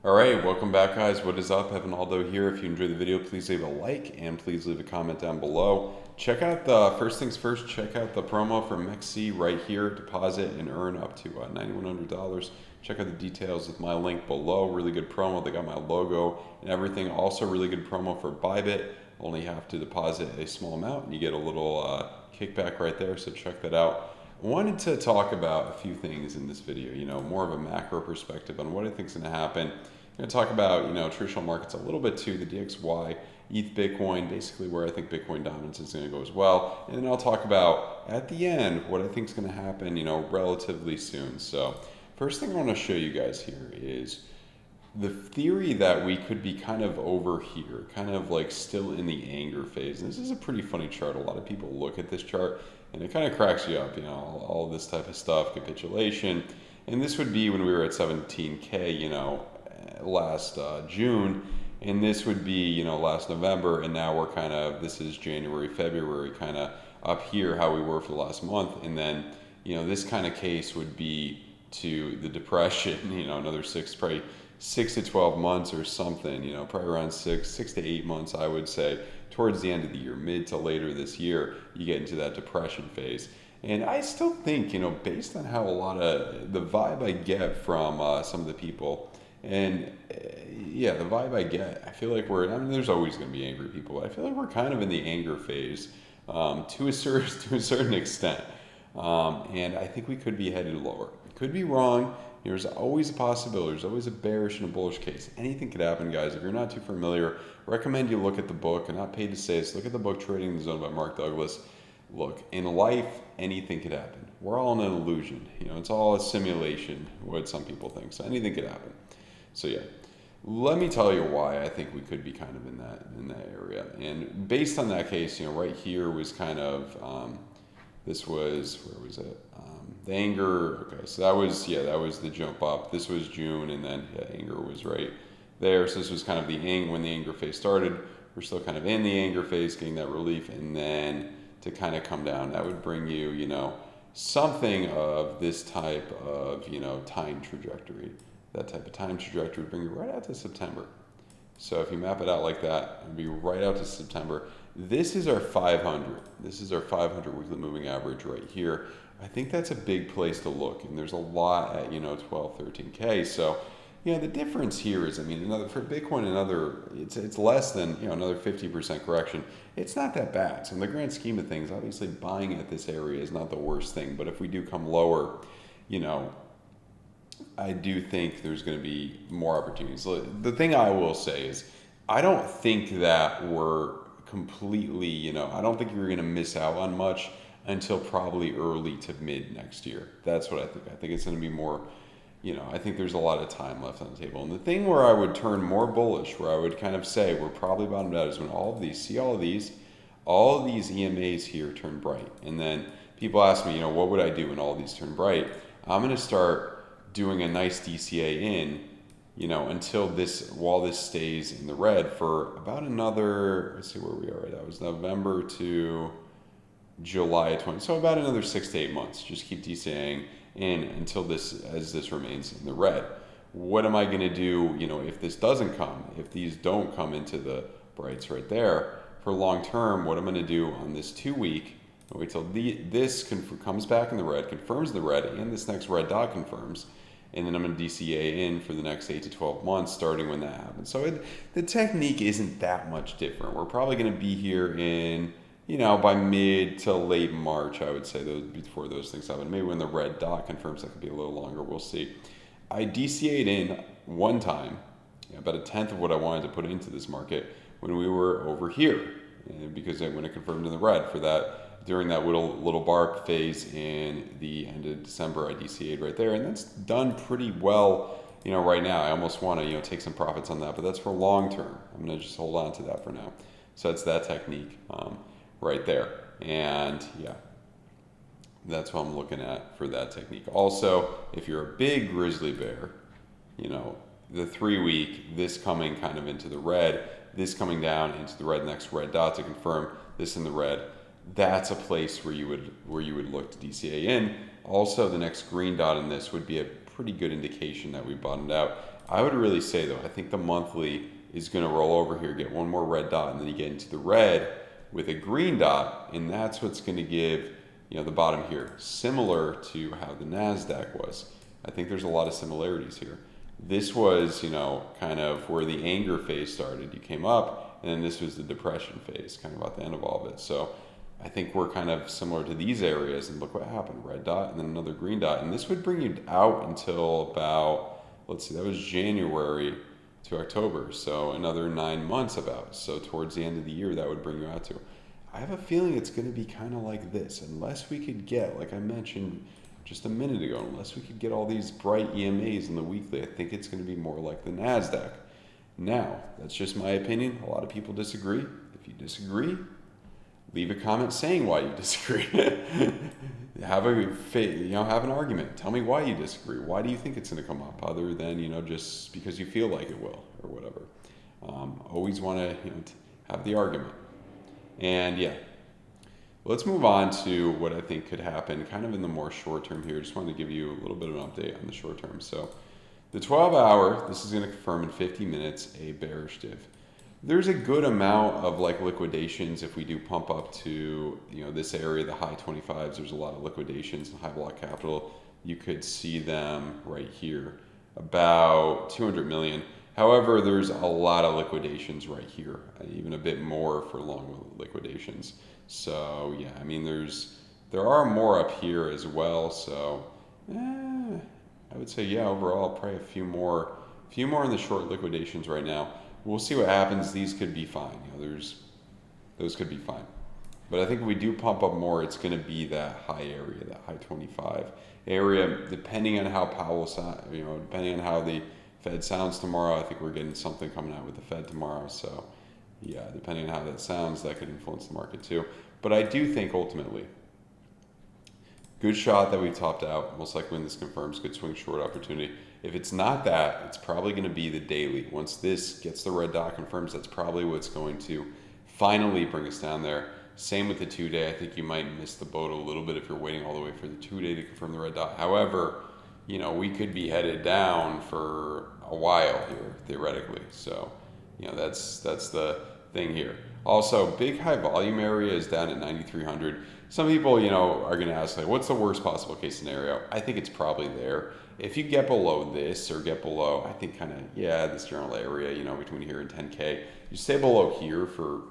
All right, welcome back, guys. What is up? Evan Aldo here. If you enjoyed the video, please leave a like and please leave a comment down below. Check out the first things first. Check out the promo for MEXC right here. Deposit and earn up to $9,100. Check out the details with my link below. Really good promo. They got my logo and everything. Also, really good promo for BITGET. Only have to deposit a small amount and you get a little kickback right there. So check that out. I wanted to talk about a few things in this video, more of a macro perspective on what I think is going to happen. I'm going to talk about, traditional markets a little bit too, the DXY, ETH, Bitcoin, basically where I think Bitcoin dominance is going to go as well. And then I'll talk about, at the end, what I think is going to happen, relatively soon. So first thing I want to show you guys here is the theory that we could be kind of over here, kind of like still in the anger phase. And this is a pretty funny chart. A lot of people look at this chart and it kind of cracks you up, all this type of stuff, capitulation. And this would be when we were at 17K, last June. And this would be, last November. And now we're kind of, this is January, February, kind of up here, how we were for the last month. And then, this kind of case would be to the depression, another probably 6 to 12 months or something, probably around 6 to 8 months, I would say, towards the end of the year, mid to later this year, you get into that depression phase. And I still think, based on how a lot of the vibe I get from some of the people, and yeah, the vibe I get, I feel like there's always going to be angry people, but I feel like we're kind of in the anger phase to a certain extent. And I think we could be headed lower. Could be wrong. There's always a possibility. There's always a bearish and a bullish case. Anything could happen, guys. If you're not too familiar, recommend you look at the book. I'm not paid to say this. Look at the book Trading the Zone by Mark Douglas. Look, in life, anything could happen. We're all in an illusion. It's all a simulation, what some people think. So anything could happen. So yeah, let me tell you why I think we could be kind of in that area. And based on that case, right here was kind of this was, where was it? The anger, okay, so that was the jump up. This was June, and then anger was right there. So this was kind of when the anger phase started. We're still kind of in the anger phase, getting that relief, and then to kind of come down, that would bring you, something of this type of, time trajectory. That type of time trajectory would bring you right out to September. So if you map it out like that, it would be right out to September. This is our 500. This is our 500 weekly moving average right here. I think that's a big place to look, and there's a lot at 12, 13K. So the difference here is, for Bitcoin, it's less than another 50% correction. It's not that bad. So in the grand scheme of things, obviously buying at this area is not the worst thing. But if we do come lower, I do think there's going to be more opportunities. The thing I will say is, I don't think that we're completely, I don't think you're going to miss out on much until probably early to mid next year. That's what I think. I think it's going to be more, I think there's a lot of time left on the table. And the thing where I would turn more bullish, where I would kind of say we're probably bottomed out, is when all of these EMAs here turn bright. And then people ask me, what would I do when all of these turn bright? I'm going to start doing a nice DCA in, while this stays in the red for about another, let's see where we are right now. It was November to July 20, so about another 6 to 8 months. Just keep DCAing in until this remains in the red. What am I going to do, if this doesn't come, if these don't come into the brights right there for long term? What I'm going to do on this 2 week, wait till this comes back in the red, confirms the red, and this next red dot confirms, and then I'm going to DCA in for the next 8 to 12 months, starting when that happens. So the technique isn't that much different. We're probably going to be here in, by mid to late March, I would say, before those things happen. Maybe when the red dot confirms, that could be a little longer. We'll see. I DCA'd in one time, about a tenth of what I wanted to put into this market when we were over here, because when it confirmed in the red for that, during that little bar phase in the end of December, I DCA'd right there, and that's done pretty well. Right now, I almost want to take some profits on that, but that's for long term. I'm going to just hold on to that for now. So that's that technique right there, and yeah, that's what I'm looking at for that technique. Also, if you're a big grizzly bear, the 3 week, this coming kind of into the red, this coming down into the red, next red dot to confirm this in the red. That's a place where you would look to DCA in. Also, the next green dot in this would be a pretty good indication that we bottomed out. I would really say though, I think the monthly is going to roll over here, get one more red dot, and then you get into the red with a green dot, and that's what's going to give, the bottom here, similar to how the NASDAQ was. I think there's a lot of similarities here. This was, kind of where the anger phase started. You came up, and then this was the depression phase, kind of at the end of all of it. So I think we're kind of similar to these areas, and look what happened, red dot and then another green dot. And this would bring you out until about, let's see, that was January to October, so another 9 months about. So towards the end of the year, that would bring you out to. I have a feeling it's going to be kind of like this, unless we could get, like I mentioned just a minute ago, unless we could get all these bright EMAs in the weekly. I think it's going to be more like the NASDAQ. Now, that's just my opinion. A lot of people disagree. If you disagree, leave a comment saying why you disagree. have an argument. Tell me why you disagree. Why do you think it's going to come up, other than just because you feel like it will or whatever. Always want to have the argument. And yeah, let's move on to what I think could happen kind of in the more short term here. Just wanted to give you a little bit of an update on the short term. So the 12-hour, this is going to confirm in 50 minutes a bearish div. There's a good amount of liquidations if we do pump up to this area, the high 25s. There's a lot of liquidations in high block capital. You could see them right here, about 200 million. However, there's a lot of liquidations right here, even a bit more for long liquidations. So yeah, I mean there are more up here as well. So I would say overall probably a few more in the short liquidations right now. We'll see what happens. These could be fine. Those could be fine. But I think if we do pump up more, it's going to be that high area, that high 25 area, depending on how Powell, depending on how the Fed sounds tomorrow. I think we're getting something coming out with the Fed tomorrow. So yeah, depending on how that sounds, that could influence the market too. But I do think ultimately, good shot that we topped out. Most likely when this confirms, good swing short opportunity. If it's not that, it's probably going to be the daily. Once this gets the red dot confirms, that's probably what's going to finally bring us down there. Same with the 2-day. I think you might miss the boat a little bit if you're waiting all the way for the 2-day to confirm the red dot. However, we could be headed down for a while here, theoretically. So, that's the thing here. Also, big high volume area is down at 9,300. Some people, are going to ask, what's the worst possible case scenario? I think it's probably there. If you get below this or get below, I think this general area, between here and 10K, you stay below here for,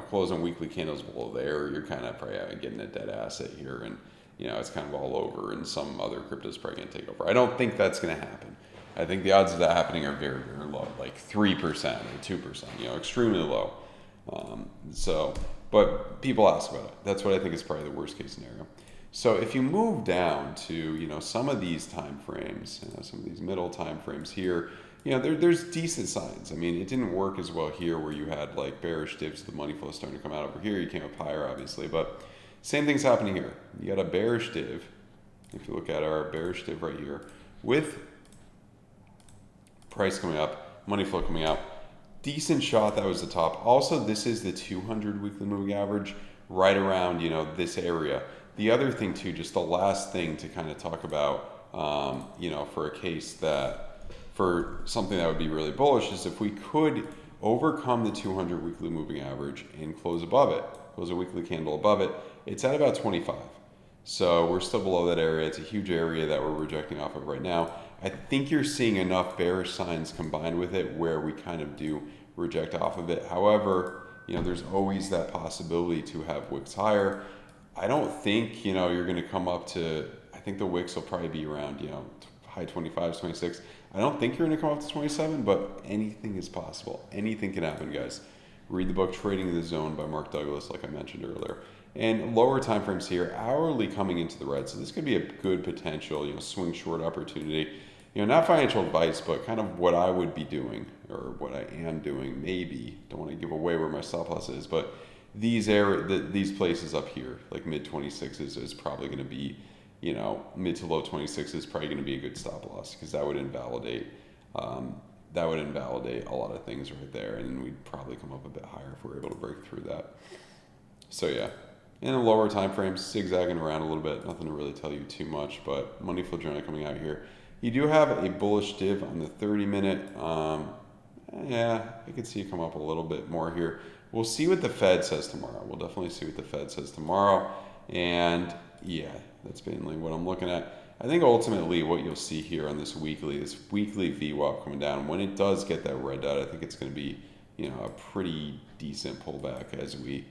closing weekly candles below there, you're kind of probably getting a dead asset here, and, it's kind of all over, and some other crypto's probably going to take over. I don't think that's going to happen. I think the odds of that happening are very, very low, like 3% or 2%, extremely low. But people ask about it. That's what I think is probably the worst case scenario. So if you move down to, some of these time frames, some of these middle time frames here, there's decent signs. I mean, it didn't work as well here where you had bearish dips, the money flow starting to come out over here. You came up higher, obviously, but same thing's happening here. You got a bearish div. If you look at our bearish div right here with price coming up, money flow coming out, decent shot. That was the top. Also, this is the 200 weekly moving average right around, this area. The other thing too, just the last thing to kind of talk about, for a case for something that would be really bullish is if we could overcome the 200 weekly moving average and close above it, close a weekly candle above it, it's at about 25. So we're still below that area. It's a huge area that we're rejecting off of right now. I think you're seeing enough bearish signs combined with it where we kind of do reject off of it. However, there's always that possibility to have wicks higher. I don't think, you're going to come up to, I think the wicks will probably be around, high 25s, 26. I don't think you're going to come up to 27, but anything is possible. Anything can happen, guys. Read the book Trading in the Zone by Mark Douglas, like I mentioned earlier. And lower time frames here, hourly coming into the red. So this could be a good potential, swing short opportunity. Not financial advice, but kind of what I would be doing or what I am doing. Maybe don't want to give away where my stop loss is, but these places up here, like mid 26s, is probably going to be, mid to low 26s is probably going to be a good stop loss because that would invalidate a lot of things right there, and we'd probably come up a bit higher if we're able to break through that. So yeah. In the lower time frames, zigzagging around a little bit, nothing to really tell you too much, but money flow generally coming out here. You do have a bullish div on the 30-minute. Yeah, I could see it come up a little bit more here. We'll see what the Fed says tomorrow. We'll definitely see what the Fed says tomorrow. And yeah, that's mainly what I'm looking at. I think ultimately what you'll see here on this weekly VWAP coming down, when it does get that red dot, I think it's going to be, a pretty decent pullback as we,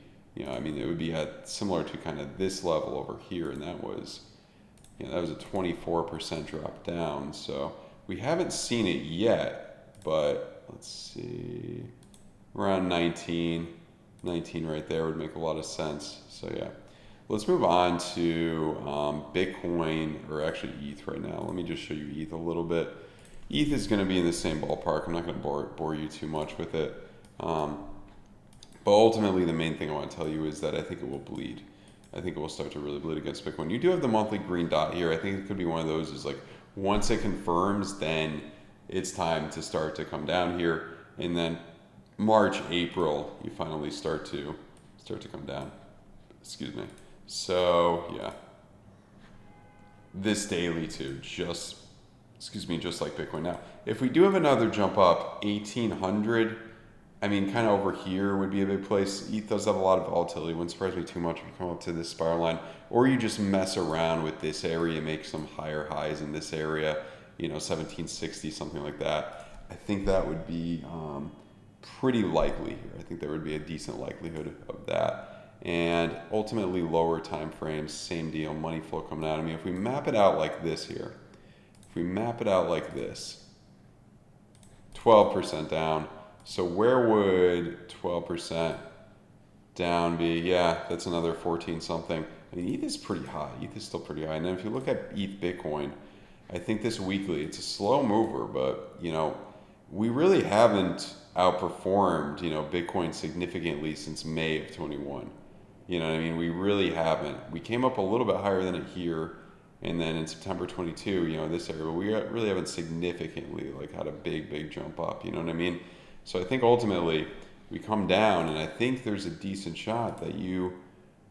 I mean, it would be at similar to kind of this level over here, and that was, that was a 24% drop down. So we haven't seen it yet, but let's see, around 19 right there would make a lot of sense. So yeah, let's move on to Bitcoin, or actually ETH right now. Let me just show you ETH a little bit. ETH is going to be in the same ballpark. I'm not going to bore you too much with it. But ultimately, the main thing I want to tell you is that I think it will bleed. I think it will start to really bleed against Bitcoin. You do have the monthly green dot here. I think it could be one of those is like, once it confirms, then it's time to start to come down here. And then March, April, you finally start to come down. Excuse me. So yeah, this daily too, just like Bitcoin. Now, if we do have another jump up, 1800, I mean, kind of over here would be a big place. ETH does have a lot of volatility. Wouldn't surprise me too much if you come up to this spiral line, or you just mess around with this area, make some higher highs in this area, 1760, something like that. I think that would be pretty likely here. I think there would be a decent likelihood of that. And ultimately, lower time frames, same deal, money flow coming out. I mean, if we map it out like this here, 12% down. So where would 12% down be? Yeah, that's another 14 something. I mean, ETH is pretty high. ETH is still pretty high. And then if you look at ETH Bitcoin, I think this weekly, it's a slow mover, but, we really haven't outperformed, Bitcoin significantly since May of 21. You know what I mean? We really haven't. We came up a little bit higher than it here. And then in September 22, this area, but we really haven't significantly had a big jump up. You know what I mean? So I think ultimately we come down, and I think there's a decent shot that you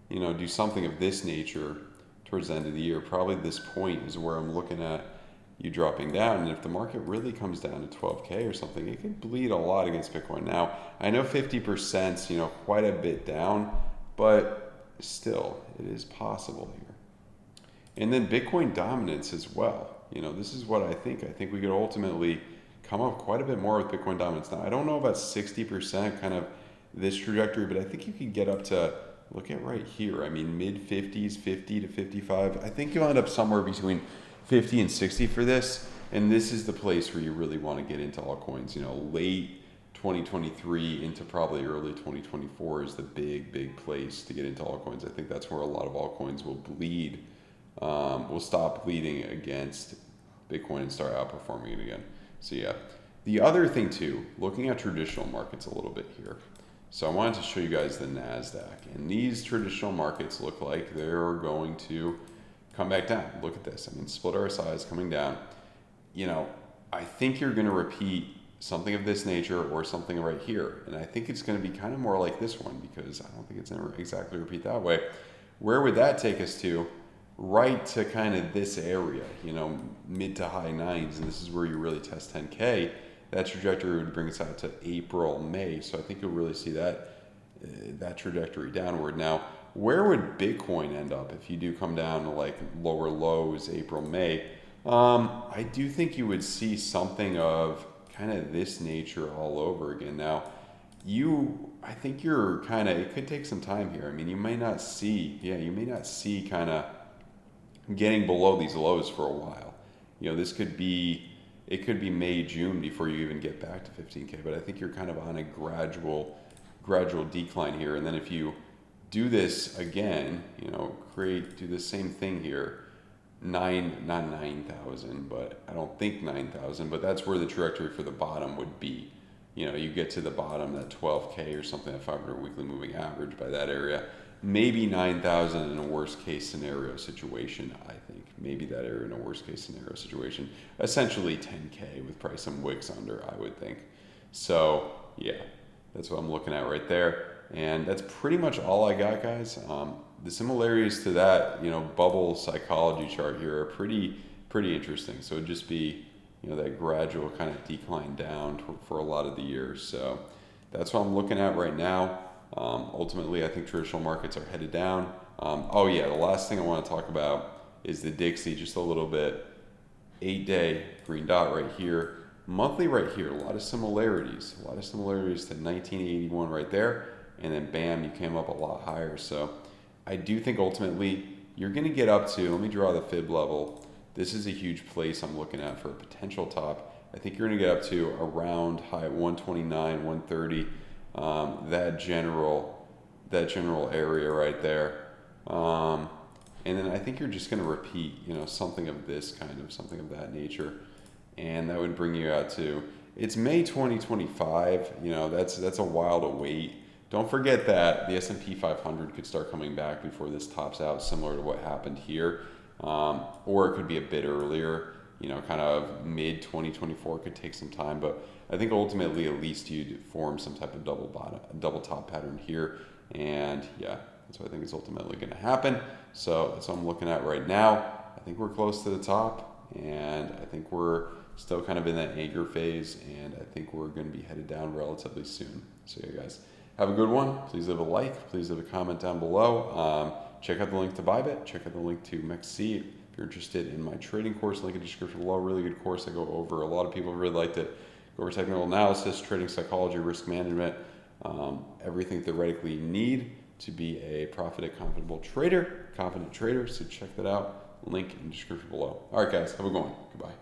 do something of this nature towards the end of the year. Probably this point is where I'm looking at you dropping down. And if the market really comes down to 12K or something, it could bleed a lot against Bitcoin. Now, I know 50%, quite a bit down, but still, it is possible here. And then Bitcoin dominance as well. This is what I think. I think we could ultimately come up quite a bit more with Bitcoin dominance. Now, I don't know about 60% kind of this trajectory, but I think you could get up to, look at right here. I mean, mid 50s, 50 to 55. I think you'll end up somewhere between 50 and 60 for this. And this is the place where you really want to get into altcoins. Late 2023 into probably early 2024 is the big place to get into altcoins. I think that's where a lot of altcoins will bleed. Will stop bleeding against Bitcoin and start outperforming it again. So yeah, the other thing too, looking at traditional markets a little bit here. So I wanted to show you guys the NASDAQ, and these traditional markets look like they're going to come back down. Look at this. I mean, split RSI coming down. I think you're going to repeat something of this nature or something right here. And I think it's going to be kind of more like this one, because I don't think it's going to exactly repeat that way. Where would that take us to? Right to kind of this area, mid to high 9s, and this is where you really test 10K. That trajectory would bring us out to April, May. So I think you'll really see that trajectory downward. Now, where would Bitcoin end up if you do come down to lower lows, April, May? I do think you would see something of kind of this nature all over again. Now, I think you're kind of, it could take some time here. I mean, you may not see kind of getting below these lows for a while. It could be May, June before you even get back to 15K, but I think you're kind of on a gradual decline here. And then if you do this again, do the same thing here, not 9,000, but I don't think 9,000, but that's where the trajectory for the bottom would be. You get to the bottom, that 12K or something, that 500 weekly moving average by that area. Maybe 9,000 in a worst case scenario situation, I think. Maybe that area in a worst case scenario situation. Essentially 10K with probably some wicks under, I would think. So yeah, that's what I'm looking at right there. And that's pretty much all I got, guys. The similarities to that, bubble psychology chart here are pretty pretty interesting. So it'd just be, that gradual kind of decline down for a lot of the years. So that's what I'm looking at right now. Ultimately, I think traditional markets are headed down. Oh yeah, the last thing I want to talk about is the Dixie, just a little bit. 8-day green dot right here, monthly right here. A lot of similarities to 1981 right there, and then bam, you came up a lot higher. So I do think ultimately you're going to get up to, let me draw the fib level. This is a huge place I'm looking at for a potential top. I think you're going to get up to around high 129, 130, that general area right there. And then I think you're just going to repeat, something of this kind of, something of that nature. And that would bring you out to, it's May 2025, that's a while to wait. Don't forget that the S&P 500 could start coming back before this tops out, similar to what happened here. Or it could be a bit earlier, kind of mid 2024 could take some time. But I think ultimately at least you'd form some type of double top pattern here. And yeah, that's what I think is ultimately going to happen. So that's what I'm looking at right now. I think we're close to the top, and I think we're still kind of in that anchor phase, and I think we're going to be headed down relatively soon. So yeah, guys, have a good one. Please leave a like. Please leave a comment down below. Check out the link to BITGET. Check out the link to MEXC. If you're interested in my trading course, link in the description below. Really good course. I go over, a lot of people really liked it. Go over technical analysis, trading psychology, risk management, everything theoretically you need to be a confident trader. So check that out. Link in the description below. All right, guys, have a good one. Goodbye.